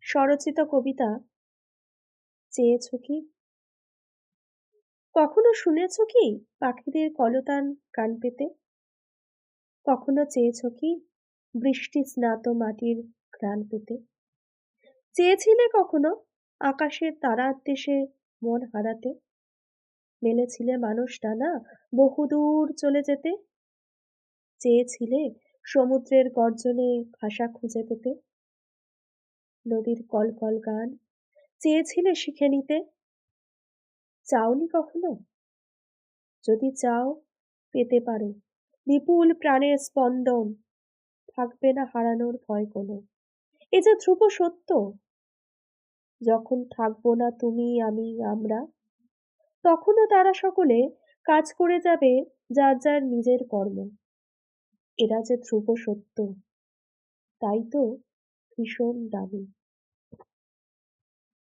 স্বরচিত কবিতা চেয়েছ কি? কখনো শুনেছ কি পাখিদের কলতান কান পেতে? কখনো চেয়েছ কি বৃষ্টি স্নাত মাটির ঘ্রাণ পেতে? চেয়েছিলে কখনো আকাশের তারার দেশে মন হারাতে? মেলেছিলে মানুষ ডানা বহুদূর চলে যেতে? চেয়েছিলে সমুদ্রের গর্জনে ভাষা খুঁজে পেতে? নদীর কলকল গান চেয়েছিলে শিখে নিতে? চাওনি কখনো? যদি চাও পেতে পারো বিপুল প্রাণের স্পন্দন, থাকবে না হারানোর ভয় কোনো। এ যে ধ্রুব সত্য, যখন থাকবো না তুমি আমি আমরা, তখনও তারা সকলে কাজ করে যাবে যার যার নিজের কর্ম। এরা যে ধ্রুব সত্য, তাই তো ভীষণ দামি।